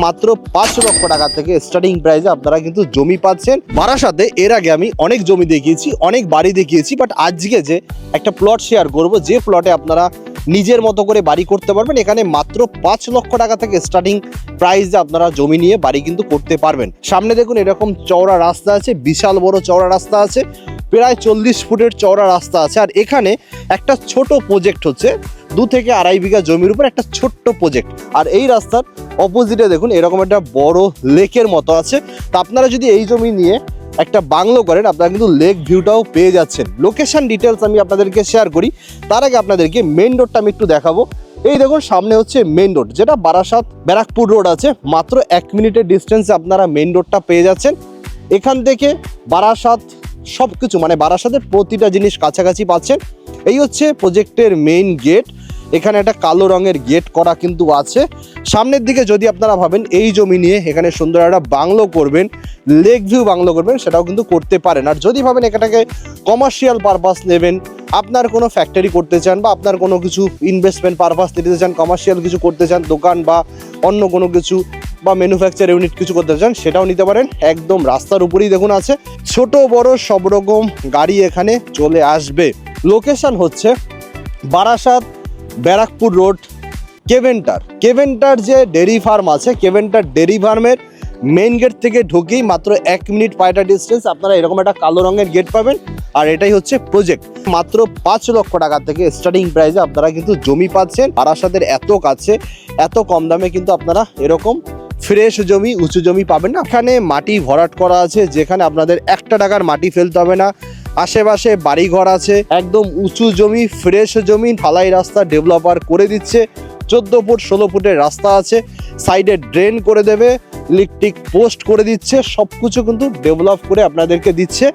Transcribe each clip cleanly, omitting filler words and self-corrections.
মাত্র 5 লক্ষ টাকা থেকে স্টার্টিং প্রাইসে আপনারা কিন্তু জমি পাচ্ছেন বারাসাতে। এর আগে আমি অনেক জমি দেখিয়েছি, অনেক বাড়ি দেখিয়েছি, বাট আজকে যে একটা প্লট শেয়ার করব, যে প্লটে আপনারা নিজের মতো করে বাড়ি করতে পারবেন। এখানে মাত্র 5 লক্ষ টাকা থেকে স্টার্টিং প্রাইসে আপনারা জমি নিয়ে বাড়ি কিন্তু করতে পারবেন। সামনে দেখুন এরকম চওড়া রাস্তা আছে, বিশাল বড় চওড়া রাস্তা আছে, প্রায় 40 ফুটের চওড়া রাস্তা আছে। আর এখানে একটা ছোট প্রজেক্ট হচ্ছে, 2 থেকে 2.5 বিঘা জমির উপর একটা ছোট্ট প্রজেক্ট। আর এই রাস্তার অপোজিটে দেখুন এরকম একটা বড় লেকের মতো আছে। তা আপনারা যদি এই জমি নিয়ে একটা বাংলো করেন, আপনারা কিন্তু লেক ভিউটাও পেয়ে যাচ্ছেন। লোকেশন ডিটেলস আমি আপনাদেরকে শেয়ার করি, তার আগে আপনাদেরকে মেন রোডটা আমি একটু দেখাবো। এই দেখুন সামনে হচ্ছে মেন রোড, যেটা বারাসাত ব্যারাকপুর রোড আছে। মাত্র 1 মিনিটের ডিস্টেন্সে আপনারা মেন রোডটা পেয়ে যাচ্ছেন। এখান থেকে বারাসাত সব কিছু, মানে বারাসাতের প্রতিটা জিনিস কাছাকাছি পাচ্ছেন। এই হচ্ছে প্রজেক্টের মেইন গেট। এখানে একটা কালো রঙের গেট করা কিন্তু আছে। সামনের দিকে যদি আপনারা ভাবেন এই জমি নিয়ে এখানে সুন্দর একটা বাংলো করবেন, লেক ভিউ বাংলো করবেন, সেটাও কিন্তু করতে পারেন। আর যদি ভাবেন এটাকে কমার্শিয়াল পারপাস নেবেন, আপনার কোনো ফ্যাক্টরি করতে চান বা আপনার কোনো কিছু ইনভেস্টমেন্ট পারপাস নিতে চান, কমার্শিয়াল কিছু করতে চান, দোকান বা অন্য কোনো কিছু বা ম্যানুফ্যাকচার ইউনিট কিছু করতে চান, সেটাও নিতে পারেন। একদম রাস্তার উপরেই দেখুন আছে, ছোট বড় সব রকম গাড়ি এখানে চলে আসবে। লোকেশন হচ্ছে বারাসাত ব্যারাকপুর রোড, কেভেন্টার যে ডেরি ফার্ম আছে, কেভেন্টার ডেরি ফার্মের মেইন গেট থেকে ঢুকেই মাত্র 1 মিনিট পায়টা ডিস্টেন্স আপনারা এরকম একটা কালো রঙের গেট পাবেন। আর এটাই হচ্ছে প্রজেক্ট। মাত্র 5 লক্ষ টাকা থেকে স্টার্টিং প্রাইসে আপনারা কিন্তু জমি পাচ্ছেন বারাসাতের এত কাছে, এত কম দামে কিন্তু আপনারা এরকম ফ্রেশ জমি, উঁচু জমি পাবেন না। এখানে মাটি ভরাট করা আছে, যেখানে আপনাদের 1 টাকার মাটি ফেলতে হবে না। আশেপাশে বাড়িঘর আছে, একদম উঁচু জমি, ফ্রেশ জমি, ঢালাই রাস্তা ডেভেলপার করে দিচ্ছে। 14 ফুট 16 ফুটের রাস্তা আছে, সাইডে ড্রেন করে দেবে, ইলেকট্রিক পোস্ট করে দিচ্ছে, সব কিছু কিন্তু ডেভেলপ করে আপনাদেরকে দিচ্ছে।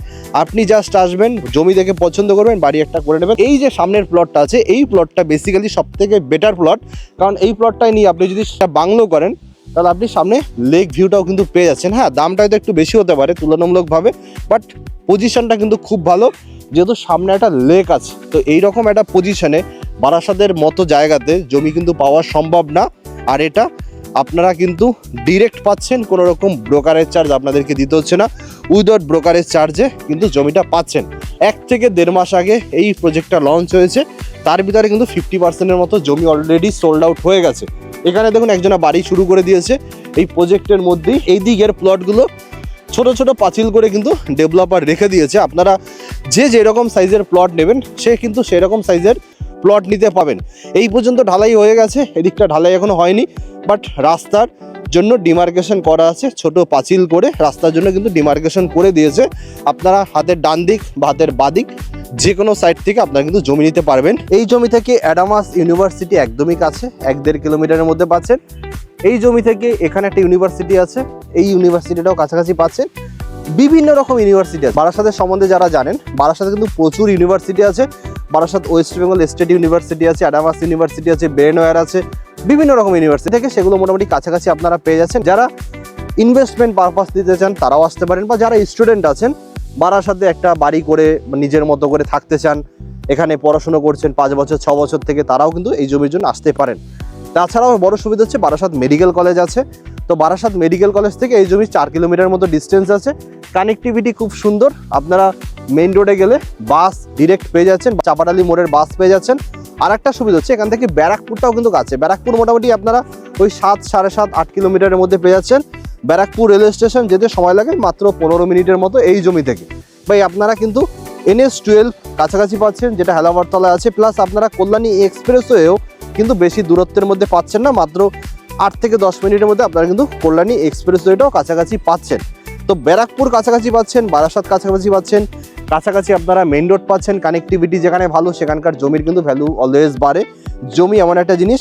আপনি জাস্ট আসবেন, জমি দেখে পছন্দ করবেন, বাড়ি একটা করে নেবেন। এই যে সামনের প্লটটা আছে, এই প্লটটা বেসিক্যালি সব থেকে বেটার প্লট, কারণ এই প্লটটাই নিয়ে আপনি যদি বাংলো করেন তাহলে আপনি সামনে লেক ভিউটাও কিন্তু পেয়ে যাচ্ছেন। হ্যাঁ, দামটা হয়তো একটু বেশি হতে পারে তুলনামূলকভাবে, বাট পজিশনটা কিন্তু খুব ভালো, যেহেতু সামনে একটা লেক আছে। তো এইরকম একটা পজিশনে বারাসাতের মতো জায়গাতে জমি কিন্তু পাওয়া সম্ভব না। আর এটা আপনারা কিন্তু ডিরেক্ট পাচ্ছেন, কোনো রকম ব্রোকারেজ চার্জ আপনাদেরকে দিতে হচ্ছে না। উইদাউট ব্রোকারেজ চার্জে কিন্তু জমিটা পাচ্ছেন। 1 থেকে 1.5 মাস আগে এই প্রজেক্টটা লঞ্চ হয়েছে, তার ভিতরে কিন্তু 50%-এর মতো জমি অলরেডি সোল্ড আউট হয়ে গেছে। এখানে দেখুন একজনা বাড়ি শুরু করে দিয়েছে এই প্রজেক্টের মধ্যেই। এই দিকের প্লটগুলো ছোট ছোট পাঁচিল করে কিন্তু ডেভেলপার রেখে দিয়েছে। আপনারা যে যেরকম সাইজের প্লট নেবেন, সে কিন্তু সেরকম সাইজের প্লট নিতে পাবেন। এই পর্যন্ত ঢালাই হয়ে গেছে, এদিকটা ঢালাই এখনো হয়নি, বাট রাস্তার জন্য ডিমার্কেশন করা আছে, ছোট পাঁচিল করে রাস্তার জন্য কিন্তু ডিমার্কেশন করে দিয়েছে। আপনারা হাতের ডান দিক বা হাতের বাদিক যে কোনো সাইড থেকে আপনারা কিন্তু জমি নিতে পারবেন। এই জমি থেকে অ্যাডামাস ইউনিভার্সিটি একদমই কাছে, 1-1.5 কিলোমিটারের মধ্যে পাচ্ছেন। এই জমি থেকে এখানে একটা ইউনিভার্সিটি আছে, এই ইউনিভার্সিটিটাও কাছাকাছি পাচ্ছেন। বিভিন্ন রকম ইউনিভার্সিটি আছে। বারাসাতের সম্বন্ধে যারা জানেন, বারাসাতে কিন্তু প্রচুর ইউনিভার্সিটি আছে। Barasat West Bengal state university আছে, অ্যাডামাস ইউনিভার্সিটি আছে, ব্রেনওয়্যার আছে, বিভিন্ন রকম ইউনিভার্সিটি থেকে সেগুলো মোটামুটি কাছাকাছি আপনারা পেয়ে যাচ্ছেন। যারা ইনভেস্টমেন্ট পারপাস দিতে চান তারাও আসতে পারেন, বা যারা স্টুডেন্ট আছেন বারাসাতে একটা বাড়ি করে নিজের মতো করে থাকতে চান, এখানে পড়াশুনো করছেন 5 বছর 6 বছর থেকে, তারাও কিন্তু এই জমির জন্য আসতে পারেন। তাছাড়াও বড় সুবিধা হচ্ছে বারাসাত মেডিকেল কলেজ আছে। তো বারাসাত মেডিকেল কলেজ থেকে এই জমি 4 কিলোমিটার মতো ডিস্টেন্স আছে। কানেক্টিভিটি খুব সুন্দর, আপনারা মেইন রোডে গেলে বাস ডিরেক্ট পেয়ে যাচ্ছেন, চাপাটালি মোড়ের বাস পেয়ে যাচ্ছেন। আর একটা সুবিধা হচ্ছে এখান থেকে ব্যারাকপুরটাও কিন্তু কাছে। ব্যারাকপুর মোটামুটি আপনারা ওই 7, 7.5, 8 কিলোমিটারের মধ্যে পেয়ে যাচ্ছেন। ব্যারাকপুর রেলওয়ে স্টেশন যেতে সময় লাগে মাত্র 15 মিনিটের মতো এই জমি থেকে। ভাই আপনারা কিন্তু NH-12 কাছাকাছি পাচ্ছেন, যেটা হেলাবরতলা আছে, প্লাস আপনারা কল্যাণী এক্সপ্রেসওয়েও কিন্তু বেশি দূরত্বের মধ্যে পাচ্ছেন না, মাত্র 8 থেকে 10 মিনিটের মধ্যে আপনারা কিন্তু কল্যাণী এক্সপ্রেসওয়েটাও কাছাকাছি পাচ্ছেন। তো ব্যারাকপুর কাছাকাছি পাচ্ছেন, বারাসাত কাছাকাছি পাচ্ছেন, কাছাকাছি আপনারা মেইন রোড পাচ্ছেন। কানেক্টিভিটি যেখানে ভালো, সেখানকার জমির কিন্তু ভ্যালু অলওয়েজ বাড়ে। জমি এমন একটা জিনিস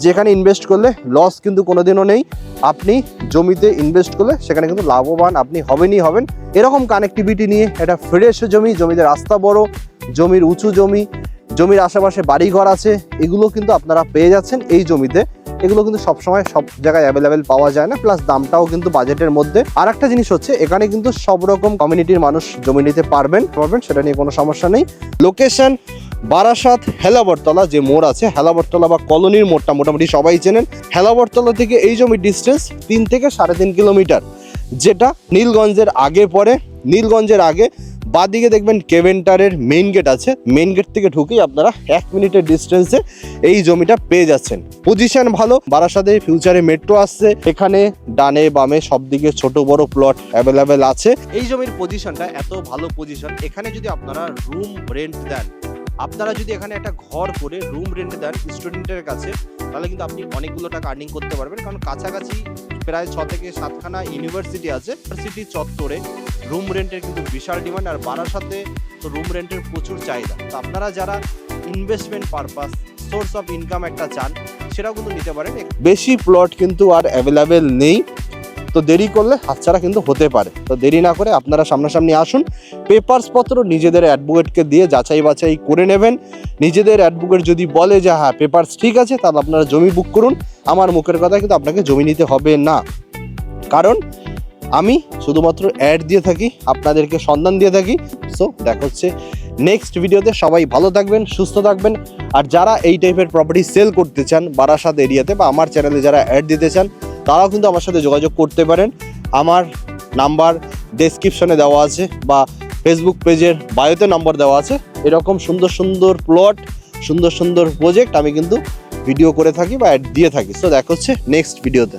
যেখানে ইনভেস্ট করলে লস কিন্তু কোনোদিনও নেই। আপনি জমিতে ইনভেস্ট করলে সেখানে কিন্তু লাভবান আপনি হবেনই হবেন। এরকম কানেক্টিভিটি নিয়ে এটা ফ্রেশ জমি, জমিতে রাস্তা বড়, জমির উঁচু জমি, জমির আশেপাশে বাড়িঘর আছে, এগুলো কিন্তু আপনারা পেয়ে যাচ্ছেন এই জমিতে। এগুলো কিন্তু সবসময় সব জায়গায় অ্যাভেলেবেল পাওয়া যায় না, প্লাস দামটাও কিন্তু বাজেটের মধ্যে। আর একটা জিনিস হচ্ছে এখানে কিন্তু সব রকম কমিউনিটির মানুষ জমি নিতে পারবেন, সেটা নিয়ে কোনো সমস্যা নেই। লোকেশন বারাসাত হেলাবরতলা যে মোড় আছে, হেলাবরতলা বা কলোনির মোড়টা মোটামুটি সবাই চেনেন। হেলাবরতলা থেকে এই জমির ডিস্টেন্স 3 থেকে 3.5 কিলোমিটার, যেটা নীলগঞ্জের আগে পড়ে। নীলগঞ্জের আগে বাঁদিকে দেখবেন কেভেন্টারের মেইন গেট আছে, মেইন গেট থেকে ঢুকেই আপনারা 1 মিনিটের ডিস্টেন্সে এই জমিটা পেয়ে যাচ্ছেন। পজিশন ভালো, বারাসাতে ফিউচারে মেট্রো আসছে, এখানে ডানে বামে সব দিকে ছোট বড় প্লট অ্যাভেলেবেল আছে। এই জমির পজিশনটা এত ভালো পজিশন, এখানে যদি আপনারা রুম রেন্ট দেন, আপনারা যদি এখানে একটা ঘর করে রুম রেন্ট দেন স্টুডেন্টের কাছে, তাহলে কিন্তু আপনি অনেকগুলো টাকা আর্নিং করতে পারবেন। কারণ কাছাকাছি প্রায় 6 থেকে 7খানা ইউনিভার্সিটি আছে। ইউনিভার্সিটি চত্বরে রুম রেন্টের কিন্তু বিশাল ডিমান্ড, আর বারাসাতে তো রুম রেন্টের প্রচুর চাহিদা। তো আপনারা যারা investment purpose, source of income একটা চান, সেটাও কিন্তু নিতে পারেন। বেশি প্লট কিন্তু আর অ্যাভেলেবেল নেই, তো দেরি করলে হাতছাড়া কিন্তু হতে পারে। তো দেরি না করে আপনারা সামনাসামনি আসুন, পেপারস পত্র নিজেদের অ্যাডভোকেটকে দিয়ে যাচাই বাছাই করে নেবেন। নিজেদের অ্যাডভোকেট যদি বলে যে হ্যাঁ পেপারস ঠিক আছে, তাহলে আপনারা জমি বুক করুন। আমার মুখের কথা কিন্তু আপনাকে জমি নিতে হবে না, কারণ আমি শুধুমাত্র অ্যাড দিয়ে থাকি, আপনাদেরকে সন্ধান দিয়ে থাকি। সো দেখা হচ্ছে নেক্সট ভিডিওতে। সবাই ভালো থাকবেন, সুস্থ থাকবেন। আর যারা এই টাইপের প্রপার্টি সেল করতে চান বারাসাত এরিয়াতে, বা আমার চ্যানেলে যারা অ্যাড দিতে চান, তারাও কিন্তু আমার সাথে যোগাযোগ করতে পারেন। আমার নাম্বার ডেসক্রিপশনে দেওয়া আছে, বা ফেসবুক পেজের বায়োতে নাম্বার দেওয়া আছে। এরকম সুন্দর সুন্দর প্লট, সুন্দর সুন্দর প্রজেক্ট আমি কিন্তু ভিডিও করে থাকি বা অ্যাড দিয়ে থাকি। সো দেখা হচ্ছে নেক্সট ভিডিওতে।